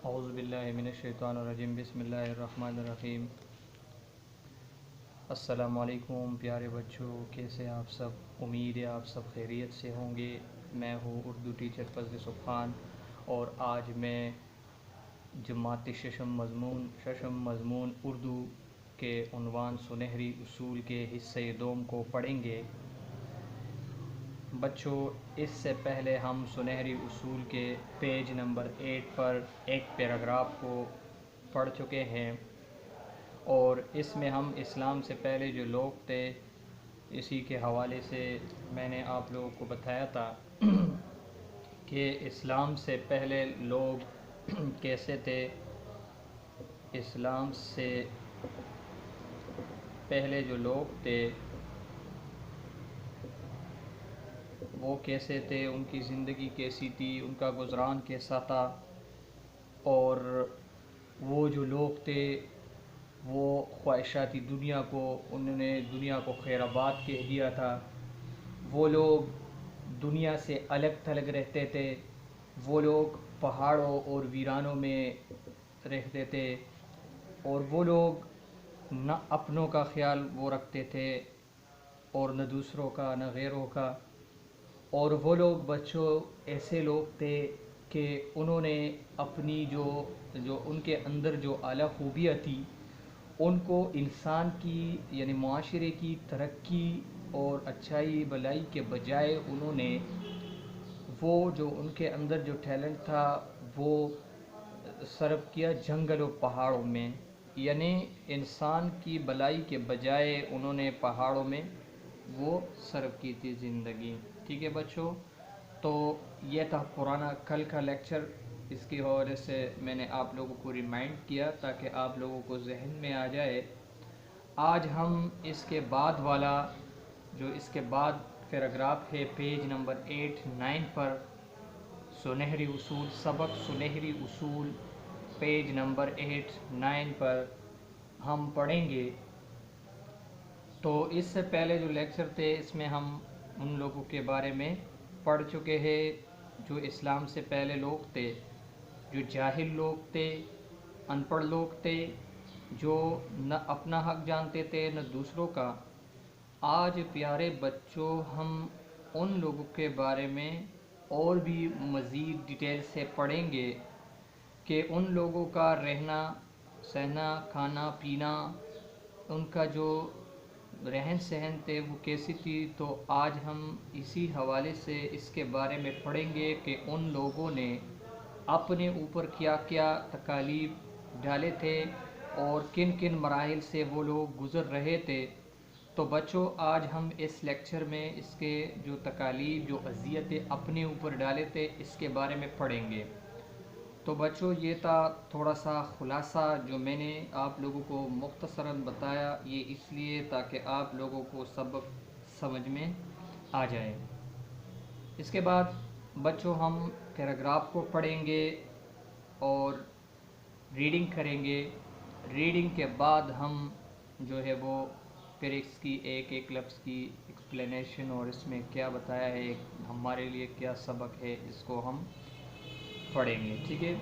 اعوذ باللہ من الشیطان الرجیم بسم اللہ الرحمن الرحیم۔ السلام علیکم پیارے بچوں، کیسے آپ سب؟ امید ہے آپ سب خیریت سے ہوں گے۔ میں ہوں اردو ٹیچر فضل سبحان، اور آج میں جماعت ششم مضمون اردو کے عنوان سنہری اصول کے حصے دوم کو پڑھیں گے۔ بچوں، اس سے پہلے ہم سنہری اصول کے پیج نمبر 8 پر ایک پیراگراف کو پڑھ چکے ہیں، اور اس میں ہم اسلام سے پہلے جو لوگ تھے اسی کے حوالے سے میں نے آپ لوگوں کو بتایا تھا کہ اسلام سے پہلے لوگ کیسے تھے۔ اسلام سے پہلے جو لوگ تھے وہ کیسے تھے، ان کی زندگی کیسی تھی، ان کا گزران کیسا تھا، اور وہ جو لوگ تھے وہ خواہشاتی دنیا کو، انہوں نے دنیا کو خیر آباد کہہ دیا تھا۔ وہ لوگ دنیا سے الگ تھلگ رہتے تھے، وہ لوگ پہاڑوں اور ویرانوں میں رہتے تھے، اور وہ لوگ نہ اپنوں کا خیال وہ رکھتے تھے اور نہ دوسروں کا، نہ غیروں کا۔ اور وہ لوگ بچوں ایسے لوگ تھے کہ انہوں نے اپنی جو ان کے اندر جو اعلیٰ خوبیاں تھی ان کو انسان کی یعنی معاشرے کی ترقی اور اچھائی بھلائی کے بجائے انہوں نے وہ جو ان کے اندر جو ٹیلنٹ تھا وہ صرف کیا جنگل و پہاڑوں میں، یعنی انسان کی بھلائی کے بجائے انہوں نے پہاڑوں میں وہ صرف کی تھی زندگی۔ ٹھیک ہے بچوں، تو یہ تھا پرانا کل کا لیکچر، اس کی حوالے سے میں نے آپ لوگوں کو ریمائنڈ کیا تاکہ آپ لوگوں کو ذہن میں آ جائے۔ آج ہم اس کے بعد والا جو اس کے بعد پیراگراف ہے پیج نمبر 8-9 پر، سنہری اصول، سبق سنہری اصول پیج نمبر 8-9 پر ہم پڑھیں گے۔ تو اس سے پہلے جو لیکچر تھے اس میں ہم ان لوگوں کے بارے میں پڑھ چکے ہیں جو اسلام سے پہلے لوگ تھے، جو جاہل لوگ تھے، ان پڑھ لوگ تھے، جو نہ اپنا حق جانتے تھے نہ دوسروں کا۔ آج پیارے بچوں ہم ان لوگوں کے بارے میں اور بھی مزید ڈیٹیل سے پڑھیں گے کہ ان لوگوں کا رہنا سہنا، کھانا پینا، ان کا جو رہن سہن تھے وہ کیسی تھی۔ تو آج ہم اسی حوالے سے اس کے بارے میں پڑھیں گے کہ ان لوگوں نے اپنے اوپر کیا کیا تکالیف ڈالے تھے اور کن کن مراحل سے وہ لوگ گزر رہے تھے۔ تو بچوں آج ہم اس لیکچر میں اس کے جو تکالیف، جو اذیتیں اپنے اوپر ڈالے تھے اس کے بارے میں پڑھیں گے۔ تو بچوں یہ تھا تھوڑا سا خلاصہ جو میں نے آپ لوگوں کو مختصراً بتایا، یہ اس لیے تاکہ آپ لوگوں کو سبق سمجھ میں آ جائے۔ اس کے بعد بچوں ہم پیراگراف کو پڑھیں گے اور ریڈنگ کریں گے۔ ریڈنگ کے بعد ہم جو ہے وہ پھر اس کی ایک ایک لفظ کی ایکسپلینیشن اور اس میں کیا بتایا ہے، ہمارے لیے کیا سبق ہے، اس کو ہم پڑھیں گے۔ ٹھیک ہے،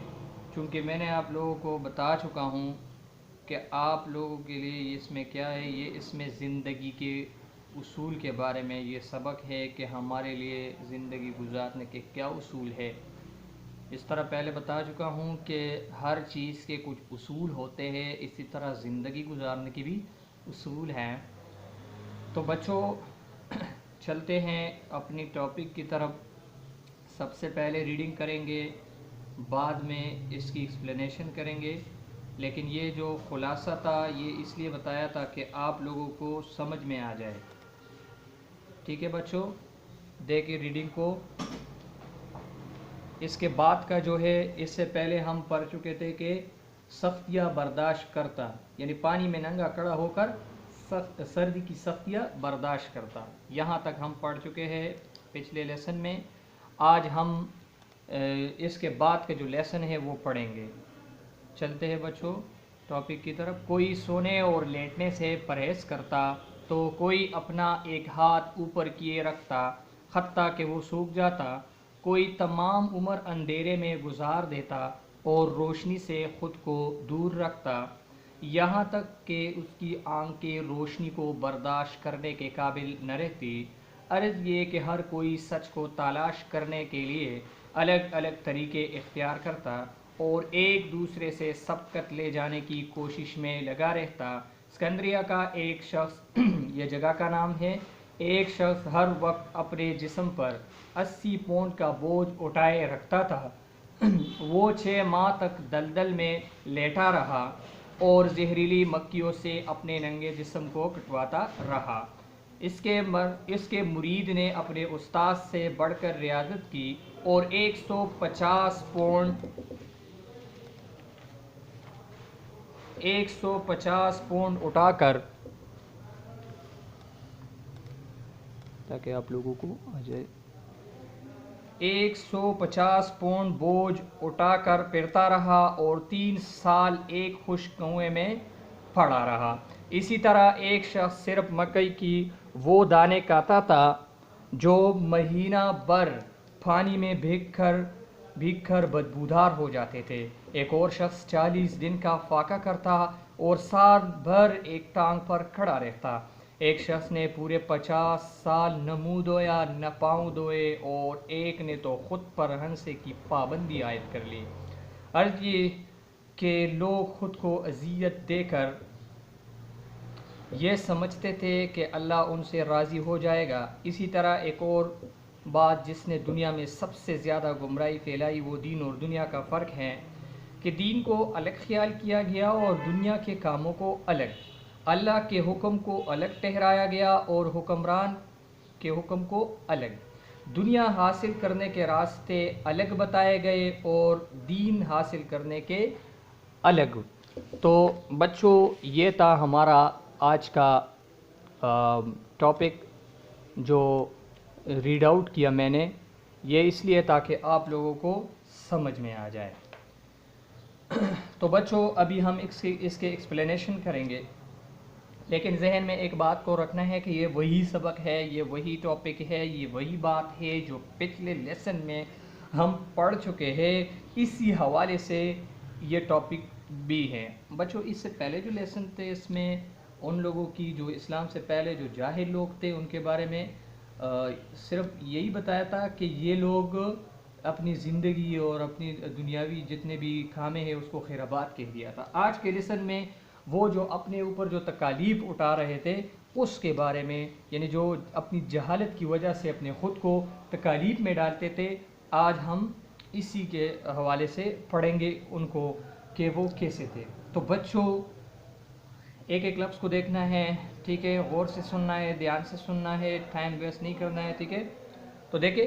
چونکہ میں نے آپ لوگوں کو بتا چکا ہوں کہ آپ لوگوں کے لیے اس میں کیا ہے، یہ اس میں زندگی کے اصول کے بارے میں یہ سبق ہے کہ ہمارے لیے زندگی گزارنے کے کیا اصول ہے۔ اس طرح پہلے بتا چکا ہوں کہ ہر چیز کے کچھ اصول ہوتے ہیں، اسی طرح زندگی گزارنے کے بھی اصول ہیں۔ تو بچوں چلتے ہیں اپنی ٹاپک کی طرف۔ سب سے پہلے ریڈنگ کریں گے، بعد میں اس کی ایکسپلینیشن کریں گے، لیکن یہ جو خلاصہ تھا یہ اس لیے بتایا تھا کہ آپ لوگوں کو سمجھ میں آ جائے۔ ٹھیک ہے بچوں، دیکھیں ریڈنگ کو۔ اس کے بعد کا جو ہے، اس سے پہلے ہم پڑھ چکے تھے کہ سختیاں برداشت کرتا، یعنی پانی میں ننگا کھڑا ہو کر سردی کی سختیاں برداشت کرتا، یہاں تک ہم پڑھ چکے ہیں پچھلے لیسن میں۔ آج ہم اس کے بعد کے جو لیسن ہے وہ پڑھیں گے۔ چلتے ہیں بچوں ٹاپک کی طرف۔ کوئی سونے اور لیٹنے سے پرہیز کرتا تو کوئی اپنا ایک ہاتھ اوپر کیے رکھتا حتیٰ کہ وہ سوکھ جاتا، کوئی تمام عمر اندھیرے میں گزار دیتا اور روشنی سے خود کو دور رکھتا، یہاں تک کہ اس کی آنکھیں روشنی کو برداشت کرنے کے قابل نہ رہتی۔ عرض یہ کہ ہر کوئی سچ کو تلاش کرنے کے لیے الگ الگ طریقے اختیار کرتا اور ایک دوسرے سے سبقت لے جانے کی کوشش میں لگا رہتا۔ اسکندریہ کا ایک شخص یہ جگہ کا نام ہے، ایک شخص ہر وقت اپنے جسم پر 80 پاؤنڈ کا بوجھ اٹھائے رکھتا تھا۔ وہ 6 ماہ تک دلدل میں لیٹا رہا اور زہریلی مکھیوں سے اپنے ننگے جسم کو کٹواتا رہا۔ اس کے مرید نے اپنے استاد سے بڑھ کر ریاضت کی اور 150 پاؤنڈ اٹھا کر، تاکہ آپ لوگوں کو آ جائے، 150 پاؤنڈ بوجھ اٹھا کر پھرتا رہا اور 3 سال ایک خشک کنویں میں پڑا رہا۔ اسی طرح ایک شخص صرف مکئی کی وہ دانے کھاتا تھا جو مہینہ بھر پانی میں بھیگ کر بدبودار ہو جاتے تھے۔ ایک اور شخص 40 دن کا فاقہ کرتا اور سال بھر ایک ٹانگ پر کھڑا رہتا۔ ایک شخص نے پورے 50 سال نہ منہ دھویا نہ پاؤں دھوئے اور ایک نے تو خود پر ہنسے کی پابندی عائد کر لی۔ عرض یہ کہ لوگ خود کو اذیت دے کر یہ سمجھتے تھے کہ اللہ ان سے راضی ہو جائے گا۔ اسی طرح ایک اور بات جس نے دنیا میں سب سے زیادہ گمراہی پھیلائی وہ دین اور دنیا کا فرق ہے کہ دین کو الگ خیال کیا گیا اور دنیا کے کاموں کو الگ، اللہ کے حکم کو الگ ٹھہرایا گیا اور حکمران کے حکم کو الگ، دنیا حاصل کرنے کے راستے الگ بتائے گئے اور دین حاصل کرنے کے الگ۔ تو بچوں یہ تھا ہمارا آج کا ٹاپک جو ریڈ آؤٹ کیا میں نے، یہ اس لیے تاکہ آپ لوگوں کو سمجھ میں آ جائے۔ تو بچوں ابھی ہم اس کے ایکسپلینیشن کریں گے، لیکن ذہن میں ایک بات کو رکھنا ہے کہ یہ وہی سبق ہے، یہ وہی ٹاپک ہے، یہ وہی بات ہے جو پچھلے لیسن میں ہم پڑھ چکے ہیں، اسی حوالے سے یہ ٹاپک بھی ہے۔ بچوں اس سے پہلے جو لیسن تھے اس میں ان لوگوں کی جو اسلام سے پہلے جو جاہل لوگ تھے ان کے بارے میں صرف یہی بتایا تھا کہ یہ لوگ اپنی زندگی اور اپنی دنیاوی جتنے بھی کامیں ہیں اس کو خیر آباد کہہ دیا تھا۔ آج کے لیسن میں وہ جو اپنے اوپر جو تکالیف اٹھا رہے تھے اس کے بارے میں، یعنی جو اپنی جہالت کی وجہ سے اپنے خود کو تکالیف میں ڈالتے تھے، آج ہم اسی کے حوالے سے پڑھیں گے ان کو کہ وہ کیسے تھے۔ تو بچوں ایک ایک لفظ کو دیکھنا ہے، ٹھیک ہے، غور سے سننا ہے، دھیان سے سننا ہے، ٹائم ویسٹ نہیں کرنا ہے، ٹھیک ہے۔ تو دیکھیں،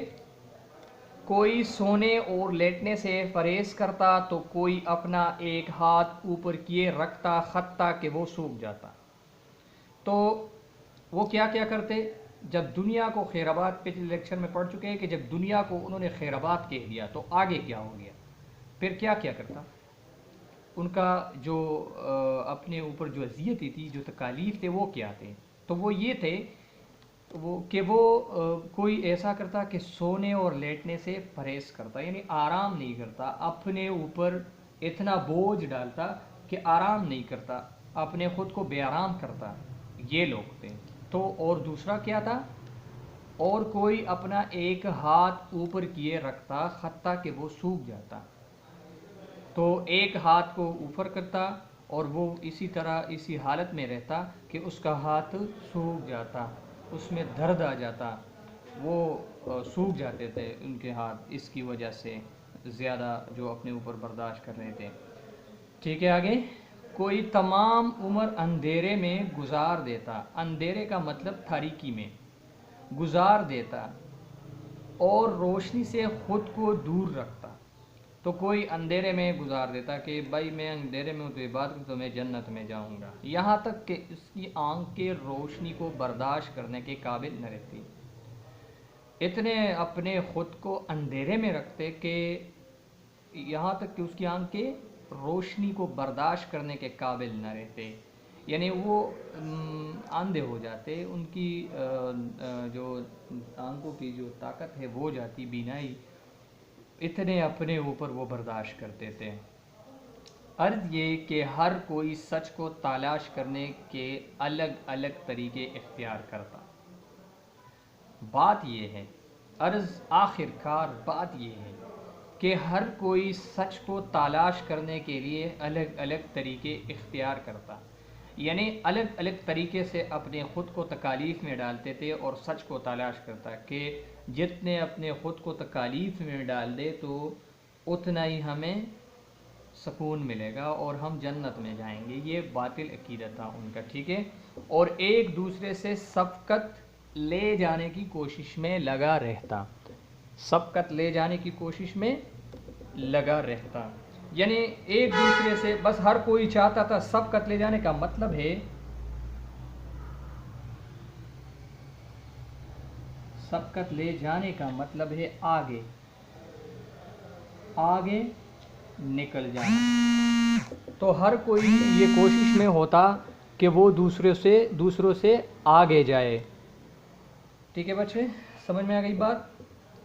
کوئی سونے اور لیٹنے سے پرہیز کرتا تو کوئی اپنا ایک ہاتھ اوپر کیے رکھتا حتیٰ کہ وہ سوکھ جاتا۔ تو وہ کیا کرتے جب دنیا کو خیر آباد، پچھلے لیکچر میں پڑھ چکے ہیں کہ جب دنیا کو انہوں نے خیر آباد کہہ دیا تو آگے کیا ہو گیا، پھر کیا کرتا، ان کا جو اپنے اوپر جو اذیتیں تھی، جو تکالیف تھے وہ کیا تھے، تو وہ یہ تھے کہ وہ کوئی ایسا کرتا کہ سونے اور لیٹنے سے پرہیز کرتا، یعنی آرام نہیں کرتا، اپنے اوپر اتنا بوجھ ڈالتا کہ آرام نہیں کرتا، اپنے خود کو بے آرام کرتا، یہ لوگ تھے۔ تو اور دوسرا کیا تھا، اور کوئی اپنا ایک ہاتھ اوپر کیے رکھتا حتیٰ کہ وہ سوکھ جاتا، تو ایک ہاتھ کو اوپر کرتا اور وہ اسی طرح اسی حالت میں رہتا کہ اس کا ہاتھ سوکھ جاتا، اس میں درد آ جاتا، وہ سوکھ جاتے تھے ان کے ہاتھ اس کی وجہ سے، زیادہ جو اپنے اوپر برداشت کر رہے تھے، ٹھیک ہے۔ آگے، کوئی تمام عمر اندھیرے میں گزار دیتا، اندھیرے کا مطلب تاریکی میں گزار دیتا اور روشنی سے خود کو دور رکھتا۔ تو کوئی اندھیرے میں گزار دیتا کہ بھائی میں اندھیرے میں ہوں تو عبادت کروں تو میں جنت میں جاؤں گا، یہاں تک کہ اس کی آنکھ کے روشنی کو برداشت کرنے کے قابل نہ رہتی، اتنے اپنے خود کو اندھیرے میں رکھتے کہ یہاں تک کہ اس کی آنکھ کے روشنی کو برداشت کرنے کے قابل نہ رہتے، یعنی وہ اندھے ہو جاتے، ان کی جو آنکھوں کی جو طاقت ہے وہ جاتی، بینائی اتنے اپنے اوپر وہ برداشت کرتے تھے۔ عرض یہ کہ ہر کوئی سچ کو تلاش کرنے کے الگ الگ طریقے اختیار کرتا۔ بات یہ ہے، عرض آخر کار بات یہ ہے کہ ہر کوئی سچ کو تلاش کرنے کے لیے الگ الگ طریقے اختیار کرتا، یعنی الگ الگ طریقے سے اپنے خود کو تکالیف میں ڈالتے تھے اور سچ کو تلاش کرتا کہ جتنے اپنے خود کو تکالیف میں ڈال دے تو اتنا ہی ہمیں سکون ملے گا اور ہم جنت میں جائیں گے۔ یہ باطل عقیدہ تھا ان کا، ٹھیک ہے، اور ایک دوسرے سے سبقت لے جانے کی کوشش میں لگا رہتا، سبقت لے جانے کی کوشش میں لگا رہتا، یعنی ایک دوسرے سے بس ہر کوئی چاہتا تھا سبقت لے جانے کا مطلب ہے، سبقت لے جانے کا مطلب ہے آگے آگے نکل جانا۔ تو ہر کوئی یہ کوشش میں ہوتا کہ وہ دوسروں سے آگے جائے، ٹھیک ہے بچے، سمجھ میں آ گئی بات؟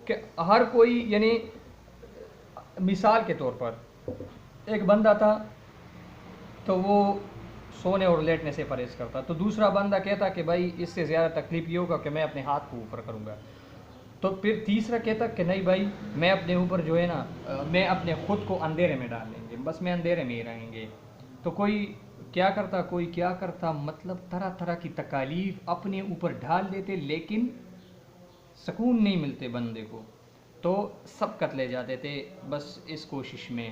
کہ ہر کوئی، یعنی مثال کے طور پر ایک بندہ تھا تو وہ سونے اور لیٹنے سے پرہیز کرتا، تو دوسرا بندہ کہتا کہ بھائی اس سے زیادہ تکلیف یہ ہوگا کہ میں اپنے ہاتھ کو اوپر کروں گا، تو پھر تیسرا کہتا کہ نہیں بھائی میں اپنے اوپر جو ہے نا میں اپنے خود کو اندھیرے میں ڈال لیں گے، بس میں اندھیرے میں ہی رہیں گے۔ تو کوئی کیا کرتا مطلب طرح طرح کی تکالیف اپنے اوپر ڈال دیتے، لیکن سکون نہیں ملتے بندے کو، تو سبقت لے جاتے تھے بس اس کوشش میں۔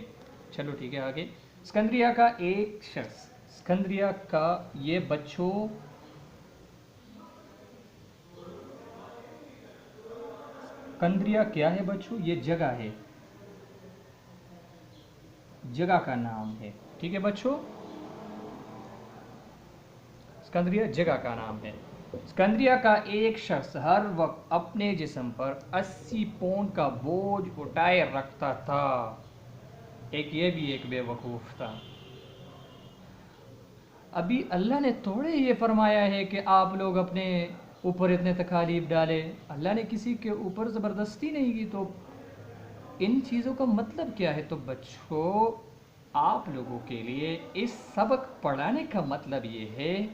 چلو ٹھیک ہے آگے۔ اسکندریہ کا ایک شخص، اسکندریہ کا یہ بچوں اسکندریہ کیا ہے بچوں؟ یہ جگہ ہے، جگہ کا نام ہے، ٹھیک ہے بچوں، اسکندریہ جگہ کا نام ہے۔ اسکندریہ کا ایک شخص ہر وقت اپنے جسم پر 80 پاؤنڈ کا بوجھ اٹھائے رکھتا تھا۔ یہ بھی ایک بے وقوف تھا۔ ابھی اللہ نے تھوڑے یہ فرمایا ہے کہ آپ لوگ اپنے اوپر اتنے تکالیف ڈالے، اللہ نے کسی کے اوپر زبردستی نہیں کی، تو ان چیزوں کا مطلب کیا ہے؟ تو بچوں آپ لوگوں کے لیے اس سبق پڑھانے کا مطلب یہ ہے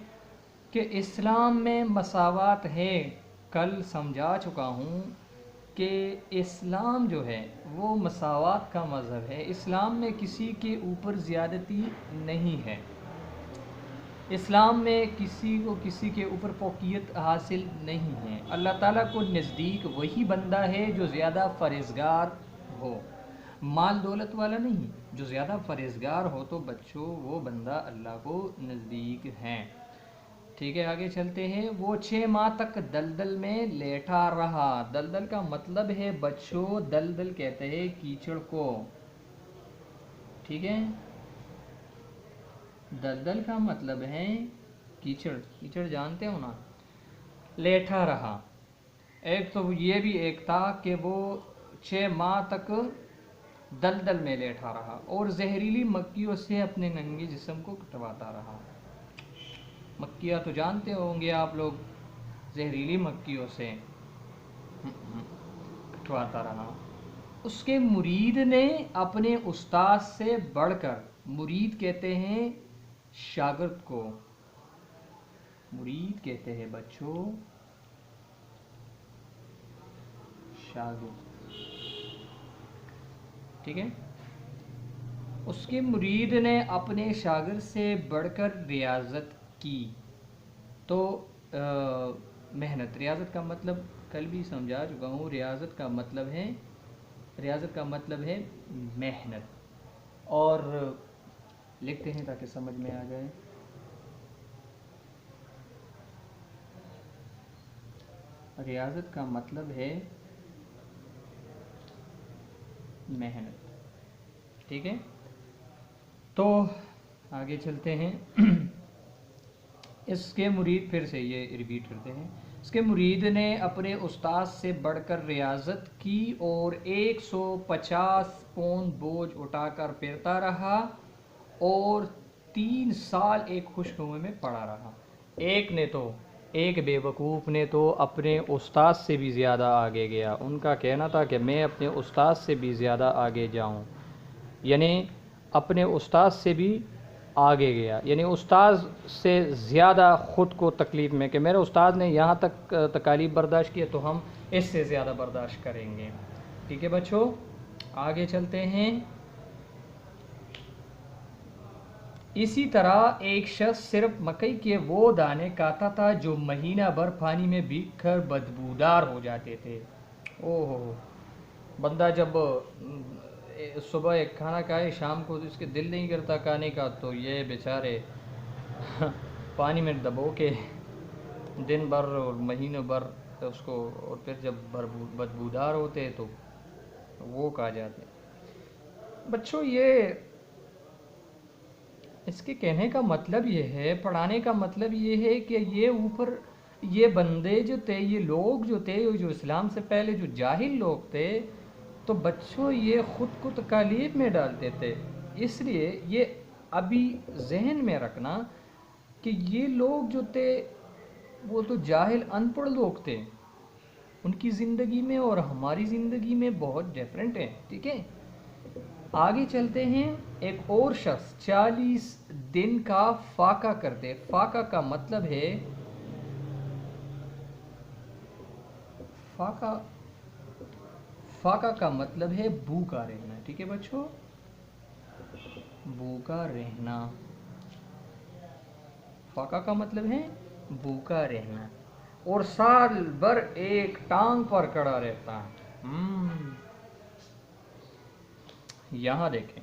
کہ اسلام میں مساوات ہے۔ کل سمجھا چکا ہوں کہ اسلام جو ہے وہ مساوات کا مذہب ہے، اسلام میں کسی کے اوپر زیادتی نہیں ہے، اسلام میں کسی کو کسی کے اوپر فوقیت حاصل نہیں ہے۔ اللہ تعالیٰ کو نزدیک وہی بندہ ہے جو زیادہ پرہیزگار ہو، مال دولت والا نہیں، جو زیادہ پرہیزگار ہو تو بچوں وہ بندہ اللہ کو نزدیک ہے، ٹھیک ہے آگے چلتے ہیں۔ وہ 6 ماہ تک دلدل میں لیٹا رہا۔ دلدل کا مطلب ہے بچوں، دلدل کہتے ہیں کیچڑ کو، ٹھیک ہے، دلدل کا مطلب ہے کیچڑ، کیچڑ جانتے ہو نا، لیٹا رہا۔ ایک تو یہ بھی ایک تھا کہ وہ 6 ماہ تک دلدل میں لیٹا رہا اور زہریلی مکھیوں سے اپنے ننگے جسم کو کٹواتا رہا۔ مکھیاں تو جانتے ہوں گے آپ لوگ، زہریلی مکھیوں سے کٹواتا رہا۔ اس کے مرید نے اپنے استاد سے بڑھ کر، مرید کہتے ہیں شاگرد کو، مرید کہتے ہیں بچوں شاگرد، ٹھیک ہے، اس کے مرید نے اپنے شاگرد سے بڑھ کر ریاضت کی، تو محنت، ریاضت کا مطلب کل بھی سمجھا چکا ہوں، ریاضت کا مطلب ہے محنت، اور لکھتے ہیں تاکہ سمجھ میں آ جائے۔ ریاضت کا مطلب ہے محنت، ٹھیک ہے، تو آگے چلتے ہیں۔ اس کے مرید، پھر سے یہ ریپیٹ کرتے ہیں، اس کے مرید نے اپنے استاد سے بڑھ کر ریاضت کی اور 150 پاؤنڈ بوجھ اٹھا کر پھرتا رہا اور 3 سال ایک خشک کنویں میں پڑا رہا۔ ایک نے تو ایک بیوقوف نے تو اپنے استاد سے بھی زیادہ آگے گیا، ان کا کہنا تھا کہ میں اپنے استاد سے بھی زیادہ آگے جاؤں، یعنی اپنے استاد سے بھی آگے گیا، یعنی استاد سے زیادہ خود کو تکلیف میں، کہ میرے استاد نے یہاں تک تکالیف برداشت کی ہے تو ہم اس سے زیادہ برداشت کریں گے۔ ٹھیک ہے بچوں، آگے چلتے ہیں۔ اسی طرح ایک شخص صرف مکئی کے وہ دانے کھاتا تھا جو مہینہ بھر پانی میں بھیگ کر بدبودار ہو جاتے تھے۔ اوہ، بندہ جب صبح ایک کھانا کھائے شام کو اس کے دل نہیں کرتا کھانے کا، تو یہ بیچارے پانی میں دبو کے دن بھر اور مہینوں بھر اس کو، اور پھر جب بدبودار ہوتے تو وہ کھا جاتے۔ بچوں، یہ اس کے کہنے کا مطلب یہ ہے، پڑھانے کا مطلب یہ ہے کہ یہ بندے جو تھے، یہ لوگ جو تھے، جو اسلام سے پہلے جو جاہل لوگ تھے، تو بچوں یہ خود کو تکالیف میں ڈالتے تھے۔ اس لیے یہ ابھی ذہن میں رکھنا کہ یہ لوگ جو تھے وہ تو جاہل ان پڑھ لوگ تھے، ان کی زندگی میں اور ہماری زندگی میں بہت ڈیفرنٹ ہے۔ ٹھیک ہے، آگے چلتے ہیں۔ ایک اور شخص 40 دن کا فاقہ کرتے۔ فاقہ کا مطلب ہے فاقہ کا مطلب ہے بھوکا رہنا۔ ٹھیک ہے بچوں، بھوکا رہنا، فاقہ کا مطلب ہے بھوکا رہنا، اور سال بھر ایک ٹانگ پر کھڑا رہتا ہے۔ یہاں دیکھیں،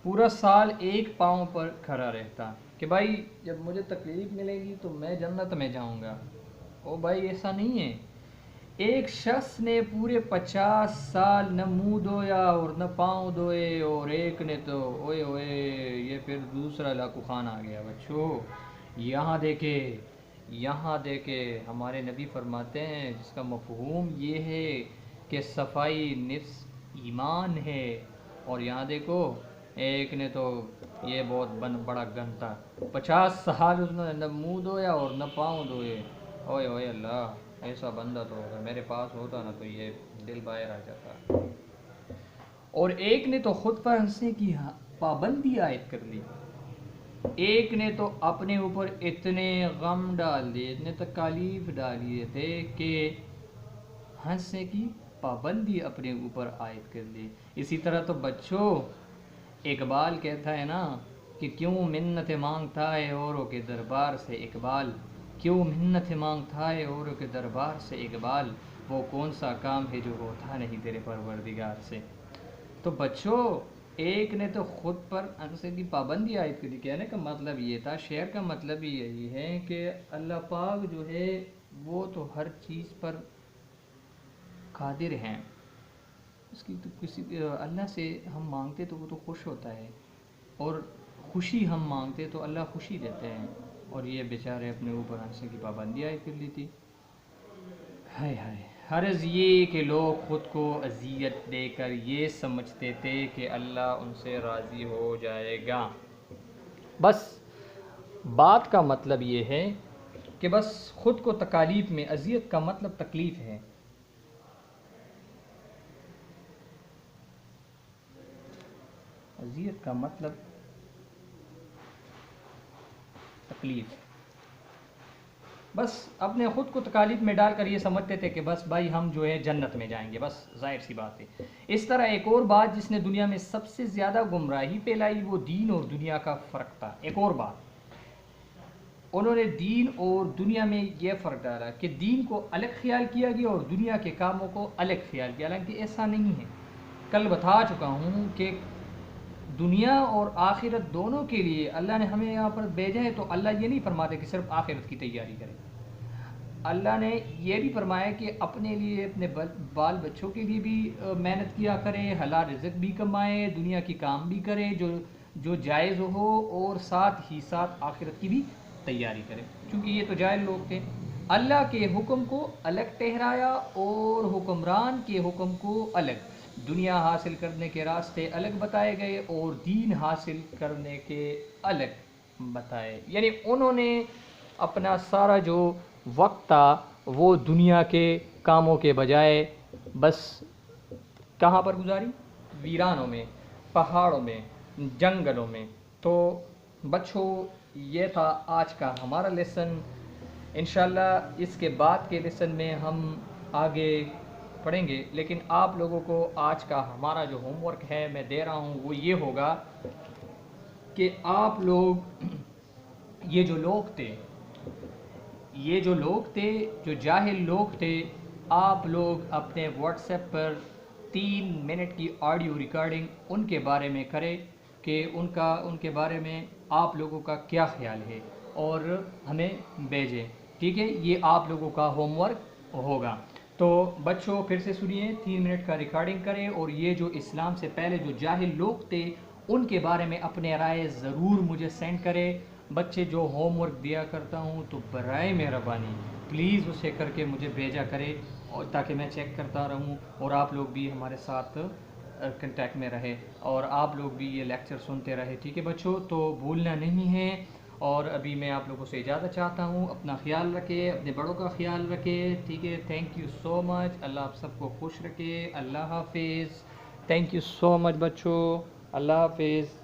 پورا سال ایک پاؤں پر کھڑا رہتا کہ بھائی جب مجھے تکلیف ملے گی تو میں جنت میں جاؤں گا۔ او بھائی ایسا نہیں ہے۔ ایک شخص نے پورے 50 سال نہ منہ دھویا اور نہ پاؤں دھوئے، اور ایک نے تو اوئے اوئے، یہ پھر دوسرا لاکو خان آ گیا۔ بچوں یہاں دیکھے ہمارے نبی فرماتے ہیں، جس کا مفہوم یہ ہے کہ صفائی نفس ایمان ہے، اور یہاں دیکھو ایک نے تو یہ بہت بڑا گنتا 50 سال اس نے نہ منہ دھویا اور نہ پاؤں دھوئے۔ اوئے اوئے اللہ، ایسا بندہ تو اگر میرے پاس ہوتا نا تو یہ دل باہر آ جاتا۔ اور ایک نے تو خود پر ہنسنے کی پابندی عائد کر لی، ایک نے تو اپنے اوپر اتنے غم ڈال دیے، اتنے تکالیف ڈالیے تھے کہ ہنسنے کی پابندی اپنے اوپر عائد کر لی۔ اسی طرح تو بچوں اقبال کہتا ہے نا کہ کیوں منت مانگتا ہے اوروں کے دربار سے اقبال، کیوں منت مانگتا ہے اوروں کے دربار سے اقبال، وہ کون سا کام ہے جو ہوتا نہیں تیرے پروردگار سے۔ تو بچوں ایک نے تو خود پر ہنسنے کی پابندی عائد کر دی۔ کہنے کا مطلب یہ تھا، شعر کا مطلب یہی ہے کہ اللہ پاک جو ہے وہ تو ہر چیز پر قادر ہیں، اس کی تو اللہ سے ہم مانگتے تو وہ تو خوش ہوتا ہے، اور خوشی ہم مانگتے تو اللہ خوشی دیتے ہیں، اور یہ بیچارے اپنے اوپر ہنسنے کی پابندی عائد کر لی تھی۔ ہائے ہائے، غرض یہ کہ لوگ خود کو اذیت دے کر یہ سمجھتے تھے کہ اللہ ان سے راضی ہو جائے گا۔ بس بات کا مطلب یہ ہے کہ بس خود کو تکالیف میں، اذیت کا مطلب تکلیف ہے، اذیت کا مطلب تکلیف، بس اپنے خود کو تکالیف میں ڈال کر یہ سمجھتے تھے کہ بس بھائی ہم جو ہے جنت میں جائیں گے، بس ظاہر سی بات ہے۔ اس طرح ایک اور بات جس نے دنیا میں سب سے زیادہ گمراہی پھیلائی وہ دین اور دنیا کا فرق تھا۔ ایک اور بات، انہوں نے دین اور دنیا میں یہ فرق ڈالا کہ دین کو الگ خیال کیا گیا اور دنیا کے کاموں کو الگ خیال کیا، حالانکہ ایسا نہیں ہے۔ کل بتا چکا ہوں کہ دنیا اور آخرت دونوں کے لیے اللہ نے ہمیں یہاں پر بھیجا ہے، تو اللہ یہ نہیں فرماتے کہ صرف آخرت کی تیاری کریں، اللہ نے یہ بھی فرمایا کہ اپنے لیے، اپنے بال بچوں کے لیے بھی محنت کیا کریں، حلال رزق بھی کمائیں، دنیا کی کام بھی کریں جو جائز ہو، اور ساتھ ہی ساتھ آخرت کی بھی تیاری کریں، کیونکہ یہ تو جاہل لوگ تھے۔ اللہ کے حکم کو الگ ٹھہرایا اور حکمران کے حکم کو الگ، دنیا حاصل کرنے کے راستے الگ بتائے گئے اور دین حاصل کرنے کے الگ بتائے، یعنی انہوں نے اپنا سارا جو وقت تھا وہ دنیا کے کاموں کے بجائے بس کہاں پر گزاری؟ ویرانوں میں، پہاڑوں میں، جنگلوں میں۔ تو بچوں یہ تھا آج کا ہمارا لیسن۔ انشاءاللہ اس کے بعد کے لیسن میں ہم آگے پڑھیں گے، لیکن آپ لوگوں کو آج کا ہمارا جو ہوم ورک ہے میں دے رہا ہوں وہ یہ ہوگا کہ آپ لوگ یہ جو لوگ تھے جو جاہل لوگ تھے، آپ لوگ اپنے واٹس ایپ پر 3 منٹ کی آڈیو ریکارڈنگ ان کے بارے میں کریں کہ ان کے بارے میں آپ لوگوں کا کیا خیال ہے اور ہمیں بھیجیں، ٹھیک ہے؟ یہ آپ لوگوں کا ہوم ورک ہوگا۔ تو بچوں پھر سے سنیے، 3 منٹ کا ریکارڈنگ کریں اور یہ جو اسلام سے پہلے جو جاہل لوگ تھے ان کے بارے میں اپنے رائے ضرور مجھے سینڈ کریں۔ بچے جو ہوم ورک دیا کرتا ہوں تو برائے مہربانی پلیز اسے کر کے مجھے بھیجا کرے، اور تاکہ میں چیک کرتا رہوں اور آپ لوگ بھی ہمارے ساتھ کنٹیکٹ میں رہے اور آپ لوگ بھی یہ لیکچر سنتے رہے، ٹھیک ہے بچوں؟ تو بھولنا نہیں ہے۔ اور ابھی میں آپ لوگوں سے اجازت چاہتا ہوں، اپنا خیال رکھے، اپنے بڑوں کا خیال رکھے، ٹھیک ہے؟ تھینک یو سو مچ، اللہ آپ سب کو خوش رکھے، اللہ حافظ، تھینک یو سو مچ بچوں، اللہ حافظ۔